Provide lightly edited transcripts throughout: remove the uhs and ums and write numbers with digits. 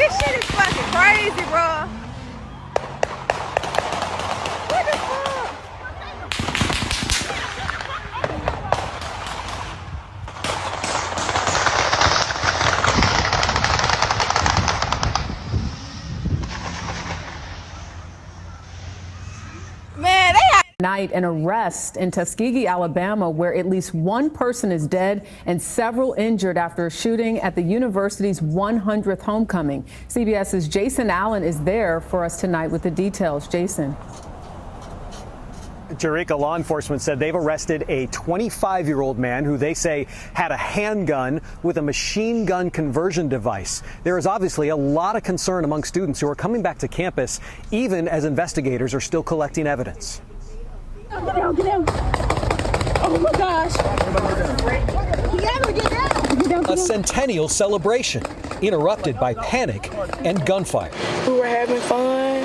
This shit is fucking crazy, bro. What the fuck? Man, they Night, an arrest in Tuskegee, Alabama, where at least one person is dead and several injured after a shooting at the university's 100th homecoming. CBS's Jason Allen is there for us tonight with the details. Jason. Jerica, law enforcement said they've arrested a 25-year-old man who they say had a handgun with a machine gun conversion device. There is obviously a lot of concern among students who are coming back to campus, even as investigators are still collecting evidence. Get down, get down. Oh my gosh. Get down. A centennial celebration interrupted by panic and gunfire. We were having fun,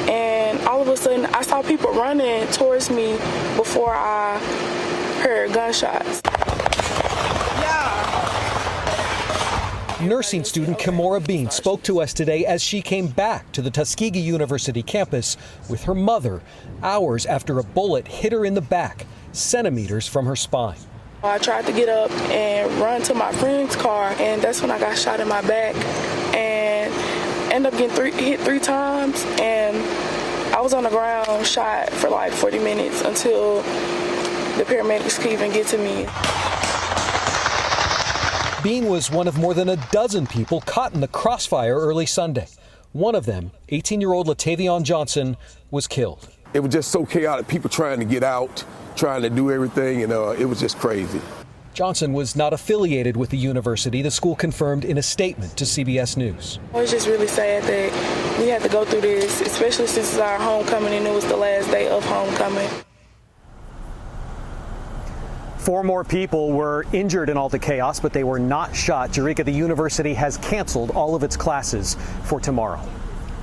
and all of a sudden I saw people running towards me before I heard gunshots. Nursing student Kimora Bean spoke to us today as she came back to the Tuskegee University campus with her mother hours after a bullet hit her in the back, centimeters from her spine. I tried to get up and run to my friend's car, and that's when I got shot in my back and ended up getting hit three times, and I was on the ground shot for like 40 minutes until the paramedics could even get to me. Bean was one of more than a dozen people caught in the crossfire early Sunday. One of them, 18-year-old Latavion Johnson, was killed. It was just so chaotic, people trying to get out, trying to do everything, and it was just crazy. Johnson was not affiliated with the university, the school confirmed in a statement to CBS News. It was just really sad that we had to go through this, especially since it's our homecoming and it was the last day of homecoming. 4 more people were injured in all the chaos, but they were not shot. Jerica, the university has canceled all of its classes for tomorrow.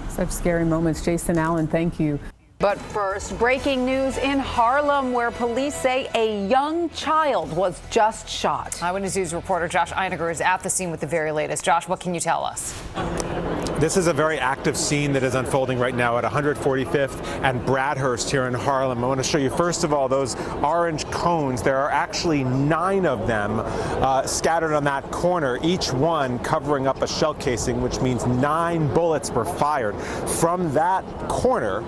Such scary moments. Jason Allen, thank you. But first, breaking news in Harlem, where police say a young child was just shot. Eyewitness News reporter Josh Einiger is at the scene with the very latest. Josh, what can you tell us? This is a very active scene that is unfolding right now at 145th and Bradhurst here in Harlem. I want to show you, first of all, those orange cones. There are actually 9 of them scattered on that corner, each one covering up a shell casing, which means 9 bullets were fired from that corner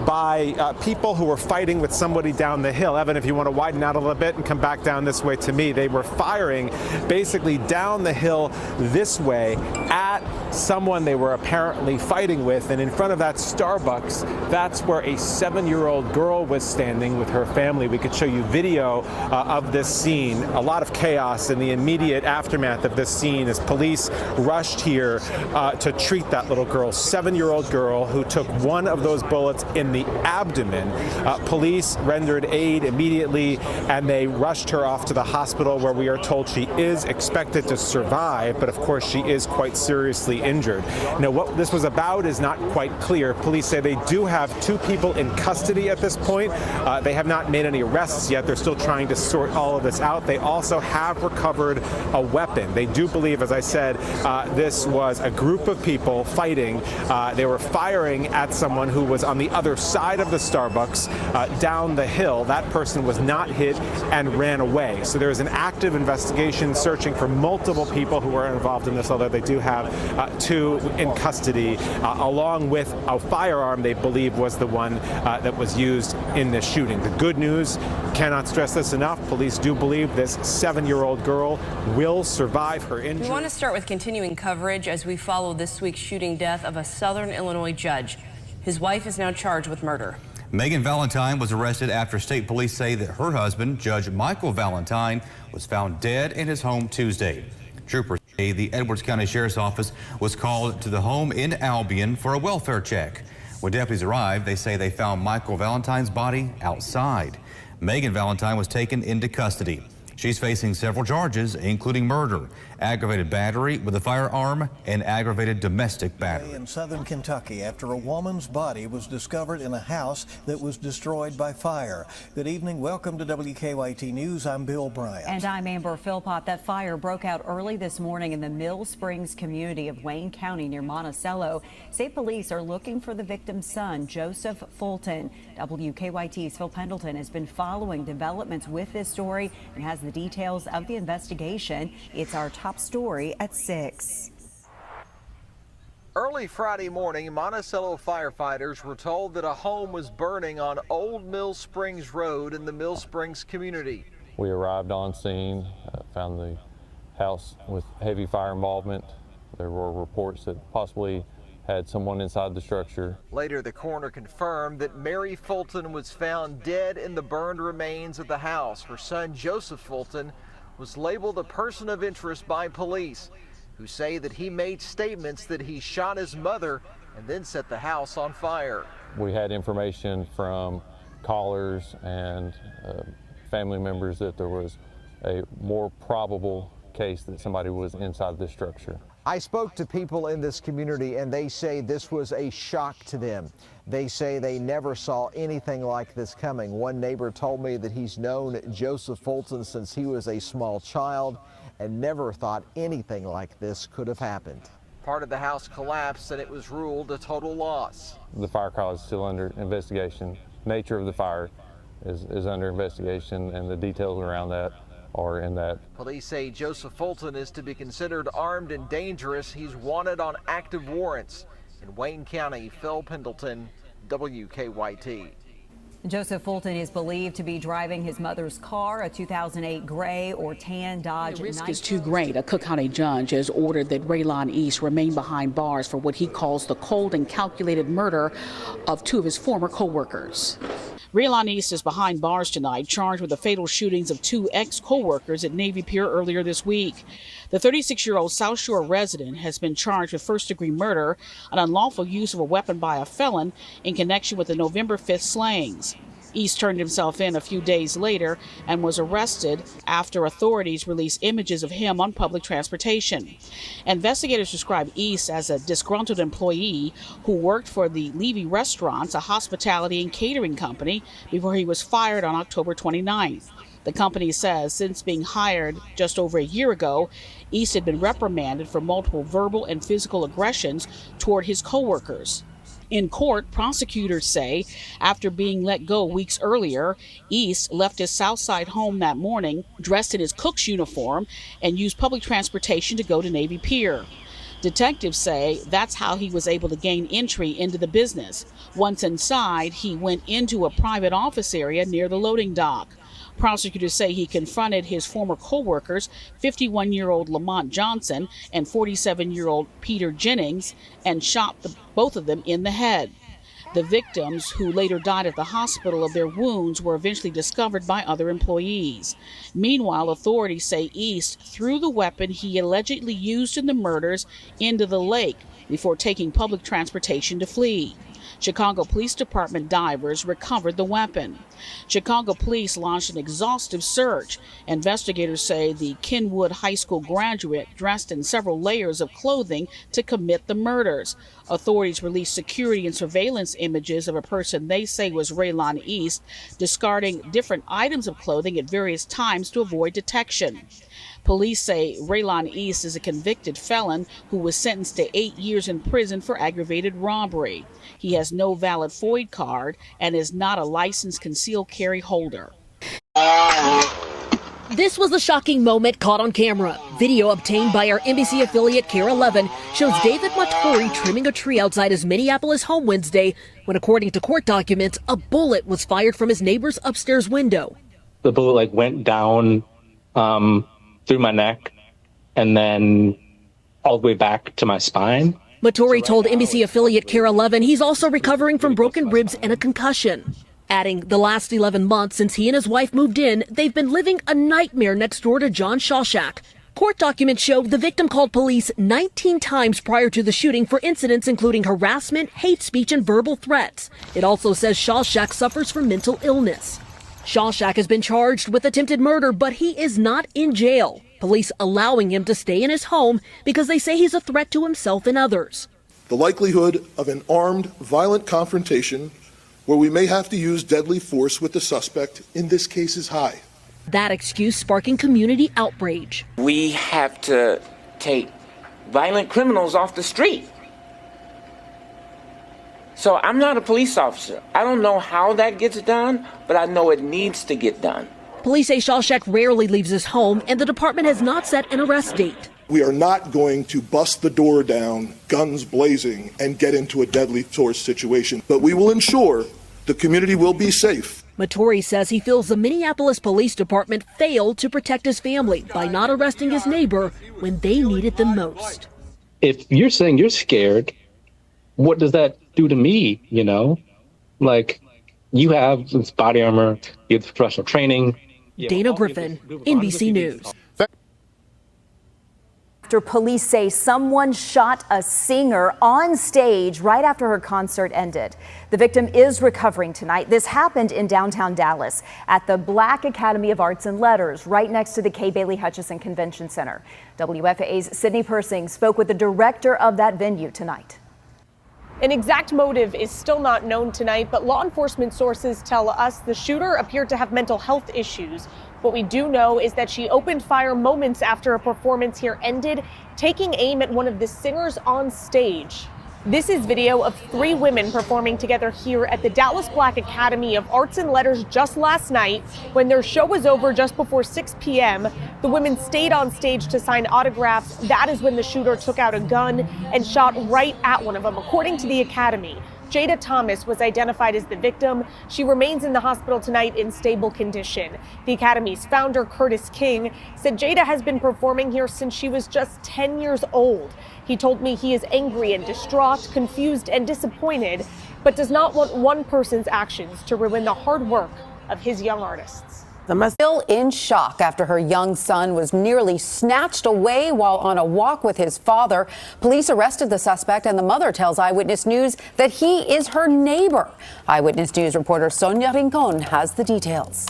by people who were fighting with somebody down the hill. Evan, if you want to widen out a little bit and come back down this way to me, they were firing basically down the hill this way at someone they were apparently fighting with, and in front of that Starbucks, that's where a 7-year-old girl was standing with her family. We could show you video of this scene. A lot of chaos in the immediate aftermath of this scene as police rushed here to treat that little girl, 7-year-old girl who took one of those bullets in the abdomen. Police rendered aid immediately, and they rushed her off to the hospital, where we are told she is expected to survive, but of course she is quite seriously injured. Now, what this was about is not quite clear. Police say they do have 2 people in custody at this point. They have not made any arrests yet. They're still trying to sort all of this out. They also have recovered a weapon. They do believe, as I said, this was a group of people fighting. They were firing at someone who was on the other side of the Starbucks down the hill. That person was not hit and ran away. So there is an active investigation searching for multiple people who were involved in this, although they do have 2 in custody, along with a firearm they believe was the one that was used in this shooting. The good news, cannot stress this enough, police do believe this 7-year-old girl will survive her injury. We want to start with continuing coverage as we follow this week's shooting death of a Southern Illinois judge. His wife is now charged with murder. Megan Valentine was arrested after state police say that her husband, Judge Michael Valentine, was found dead in his home Tuesday. Troopers say the Edwards County Sheriff's Office was called to the home in Albion for a welfare check. When deputies arrived, they say they found Michael Valentine's body outside. Megan Valentine was taken into custody. She's facing several charges, including murder, aggravated battery with a firearm, and aggravated domestic battery. In southern Kentucky, after a woman's body was discovered in a house that was destroyed by fire. Good evening. Welcome to WKYT News. I'm Bill Bryant. And I'm Amber Philpott. That fire broke out early this morning in the Mill Springs community of Wayne County near Monticello. State police are looking for the victim's son, Joseph Fulton. WKYT's Phil Pendleton has been following developments with this story and has the details of the investigation. It's our top story at 6. Early Friday morning, Monticello firefighters were told that a home was burning on Old Mill Springs Road in the Mill Springs community. We arrived on scene, found the house with heavy fire involvement. There were reports that possibly had someone inside the structure. Later, the coroner confirmed that Mary Fulton was found dead in the burned remains of the house. Her son, Joseph Fulton, was labeled a person of interest by police, who say that he made statements that he shot his mother and then set the house on fire. We had information from callers and family members that there was a more probable case that somebody was inside the structure. I spoke to people in this community and they say this was a shock to them. They say they never saw anything like this coming. One neighbor told me that he's known Joseph Fulton since he was a small child and never thought anything like this could have happened. Part of the house collapsed and it was ruled a total loss. The fire cause is still under investigation. Nature of the fire is under investigation, and the details around that are in that. Police say Joseph Fulton is to be considered armed and dangerous. He's wanted on active warrants. In Wayne County, Phil Pendleton, WKYT. Joseph Fulton is believed to be driving his mother's car, a 2008 gray or tan Dodge. The risk is too great. A Cook County judge has ordered that Raylon East remain behind bars for what he calls the cold and calculated murder of 2 of his former co-workers. Raylon East is behind bars tonight, charged with the fatal shootings of 2 ex-co-workers at Navy Pier earlier this week. The 36-year-old South Shore resident has been charged with first-degree murder, an unlawful use of a weapon by a felon in connection with the November 5th slayings. East turned himself in a few days later and was arrested after authorities released images of him on public transportation. Investigators describe East as a disgruntled employee who worked for the Levy Restaurants, a hospitality and catering company, before he was fired on October 29th. The company says since being hired just over a year ago, East had been reprimanded for multiple verbal and physical aggressions toward his coworkers. In court, prosecutors say after being let go weeks earlier, East left his Southside home that morning dressed in his cook's uniform and used public transportation to go to Navy Pier. Detectives say that's how he was able to gain entry into the business. Once inside, he went into a private office area near the loading dock. Prosecutors say he confronted his former co-workers, 51-year-old Lamont Johnson and 47-year-old Peter Jennings, and shot both of them in the head. The victims, who later died at the hospital of their wounds, were eventually discovered by other employees. Meanwhile, authorities say East threw the weapon he allegedly used in the murders into the lake before taking public transportation to flee. Chicago Police Department divers recovered the weapon. Chicago police launched an exhaustive search. Investigators say the Kenwood High School graduate dressed in several layers of clothing to commit the murders. Authorities released security and surveillance images of a person they say was Raylon East, discarding different items of clothing at various times to avoid detection. Police say Raylon East is a convicted felon who was sentenced to 8 years in prison for aggravated robbery. He has no valid FOID card and is not a licensed concealed carry holder. This was a shocking moment caught on camera. Video obtained by our NBC affiliate KARE 11 shows David Matori trimming a tree outside his Minneapolis home Wednesday when, according to court documents, a bullet was fired from his neighbor's upstairs window. The bullet went down through my neck and then all the way back to my spine. Matori told NBC affiliate KARE 11 he's also recovering from broken ribs and a concussion. Adding, the last 11 months since he and his wife moved in, they've been living a nightmare next door to John Shawshak. Court documents show the victim called police 19 times prior to the shooting for incidents including harassment, hate speech, and verbal threats. It also says Shawshak suffers from mental illness. Shawshack has been charged with attempted murder, but he is not in jail. Police allowing him to stay in his home because they say he's a threat to himself and others. The likelihood of an armed, violent confrontation where we may have to use deadly force with the suspect in this case is high. That excuse sparking community outrage. We have to take violent criminals off the street. So I'm not a police officer. I don't know how that gets done, but I know it needs to get done. Police say Shawshack rarely leaves his home, and the department has not set an arrest date. We are not going to bust the door down, guns blazing, and get into a deadly force situation, but we will ensure the community will be safe. Mattori says he feels the Minneapolis Police Department failed to protect his family by not arresting his neighbor when they needed them most. If you're saying you're scared, what does that do to me? You know, like, you have this body armor, you have professional training. Dana Griffin, NBC News. After police say someone shot a singer on stage right after her concert ended. The victim is recovering tonight. This happened in downtown Dallas at the Black Academy of Arts and Letters, right next to the K. Bailey Hutchison Convention Center. WFAA's Sydney Persing spoke with the director of that venue tonight. An exact motive is still not known tonight, but law enforcement sources tell us the shooter appeared to have mental health issues. What we do know is that she opened fire moments after a performance here ended, taking aim at one of the singers on stage. This is video of 3 women performing together here at the Dallas Black Academy of Arts and Letters just last night. When their show was over just before 6 p.m., the women stayed on stage to sign autographs. That is when the shooter took out a gun and shot right at one of them, according to the Academy. Jada Thomas was identified as the victim. She remains in the hospital tonight in stable condition. The Academy's founder, Curtis King, said Jada has been performing here since she was just 10 years old. He told me he is angry and distraught, confused and disappointed, but does not want one person's actions to ruin the hard work of his young artists. Still in shock after her young son was nearly snatched away while on a walk with his father. Police arrested the suspect, and the mother tells Eyewitness News that he is her neighbor. Eyewitness News reporter Sonia Rincon has the details.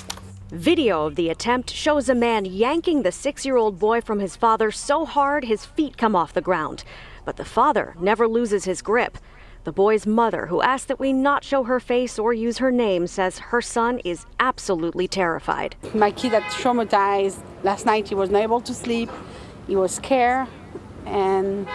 Video of the attempt shows a man yanking the 6-year-old boy from his father so hard his feet come off the ground. But the father never loses his grip. The boy's mother, who asked that we not show her face or use her name, says her son is absolutely terrified. My kid got traumatized. Last night he was not able to sleep. He was scared, and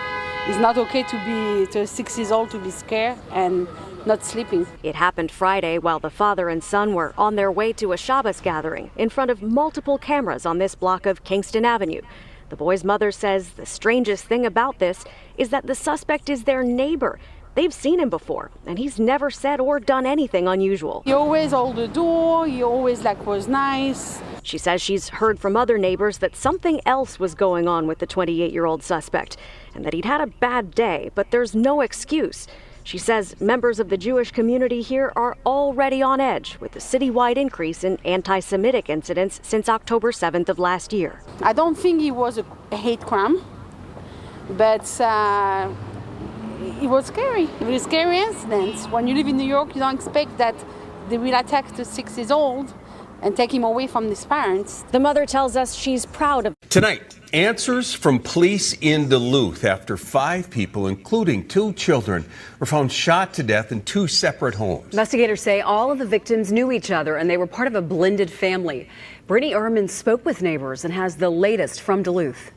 it's not okay to 6 years old to be scared and not sleeping. It happened Friday while the father and son were on their way to a Shabbos gathering in front of multiple cameras on this block of Kingston Avenue. The boy's mother says the strangest thing about this is that the suspect is their neighbor. They've seen him before, and he's never said or done anything unusual. He always hold the door, he always was nice. She says she's heard from other neighbors that something else was going on with the 28-year-old suspect, and that he'd had a bad day, but there's no excuse. She says members of the Jewish community here are already on edge with the citywide increase in anti-Semitic incidents since October 7th of last year. I don't think it was a hate crime, but it was scary. It was a scary incident. When you live in New York, you don't expect that they will attack the 6 years old and take him away from his parents. The mother tells us she's proud of. Tonight, answers from police in Duluth after 5 people, including 2 children, were found shot to death in 2 separate homes. Investigators say all of the victims knew each other and they were part of a blended family. Brittany Ehrman spoke with neighbors and has the latest from Duluth.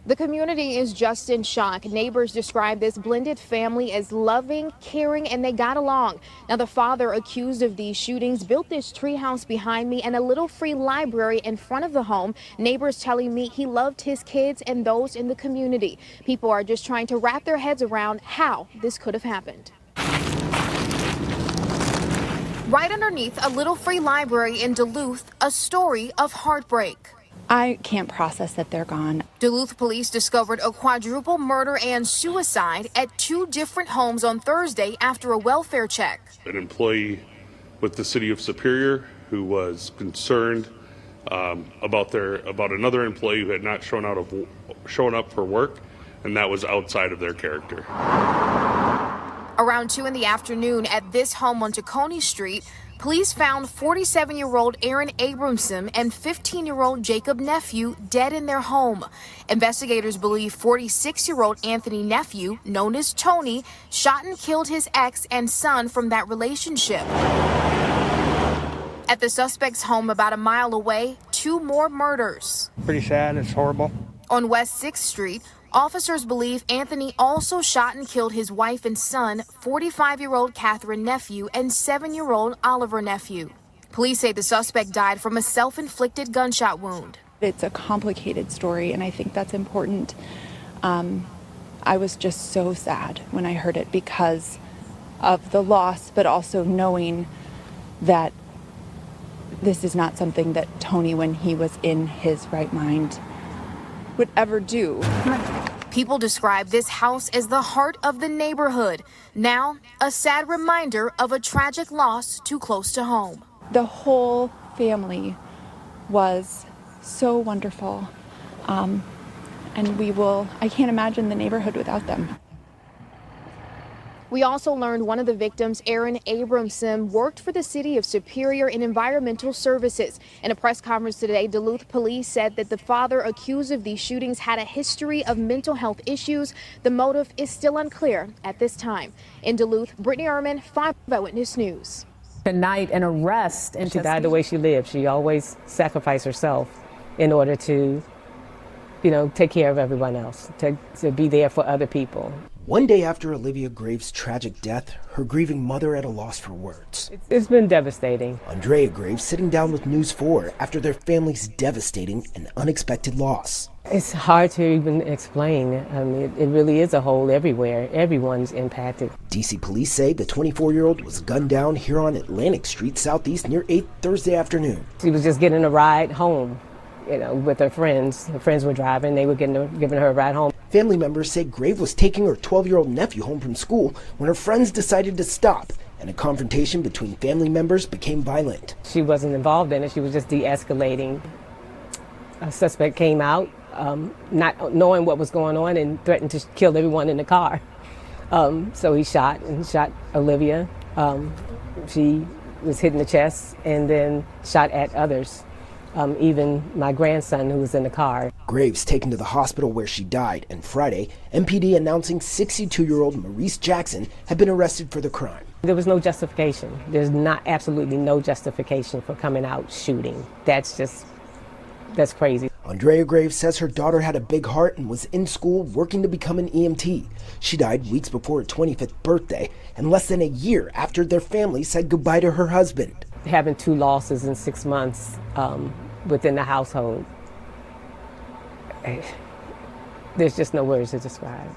The community is just in shock. Neighbors describe this blended family as loving, caring, and they got along. Now, the father accused of these shootings built this treehouse behind me and a little free library in front of the home. Neighbors telling me he loved his kids and those in the community. People are just trying to wrap their heads around how this could have happened. Right underneath a little free library in Duluth, a story of heartbreak. I can't process that they're gone. Duluth police discovered a quadruple murder and suicide at 2 different homes on Thursday after a welfare check. An employee with the city of Superior who was concerned about another employee who had not shown up for work, and that was outside of their character. Around 2 in the afternoon at this home on Tacony Street, Police found 47-year-old Aaron Abramson and 15-year-old Jacob Nephew dead in their home. Investigators believe 46-year-old Anthony Nephew, known as Tony, shot and killed his ex and son from that relationship. At the suspect's home about a mile away, 2 more murders. Pretty sad. It's horrible. On West 6th Street, officers believe Anthony also shot and killed his wife and son, 45-year-old Catherine Nephew and 7-year-old Oliver Nephew. Police say the suspect died from a self-inflicted gunshot wound. It's a complicated story, and I think that's important. I was just so sad when I heard it because of the loss, but also knowing that this is not something that Tony, when he was in his right mind, would ever do. People describe this house as the heart of the neighborhood. Now, a sad reminder of a tragic loss too close to home. The whole family was so wonderful. And I can't imagine the neighborhood without them. We also learned one of the victims, Aaron Abramson, worked for the city of Superior in environmental services. In a press conference today, Duluth police said that the father accused of these shootings had a history of mental health issues. The motive is still unclear at this time. In Duluth, Brittany Ehrman, 5 Eyewitness News. Tonight, an arrest in Tuskegee. She died the way she lived. She always sacrificed herself in order to, take care of everyone else, to be there for other people. One day after Olivia Graves' tragic death, her grieving mother at a loss for words. It's been devastating. Andrea Graves sitting down with News 4 after their family's devastating and unexpected loss. It's hard to even explain. I mean, it really is a hole everywhere. Everyone's impacted. DC police say the 24-year-old was gunned down here on Atlantic Street Southeast near 8 Thursday afternoon. She was just getting a ride home, with her friends. Her friends were driving. They were giving her a ride home. Family members say Grave was taking her 12-year-old nephew home from school when her friends decided to stop, and a confrontation between family members became violent. She wasn't involved in it. She was just de-escalating. A suspect came out, not knowing what was going on, and threatened to kill everyone in the car. So he shot Olivia. She was hit in the chest and then shot at others. Even my grandson who was in the car. Graves taken to the hospital where she died, and Friday, MPD announcing 62-year-old Maurice Jackson had been arrested for the crime. There was no justification. There's absolutely no justification for coming out shooting. That's crazy. Andrea Graves says her daughter had a big heart and was in school working to become an EMT. She died weeks before her 25th birthday and less than a year after their family said goodbye to her husband. Having 2 losses in 6 months within the household, there's just no words to describe.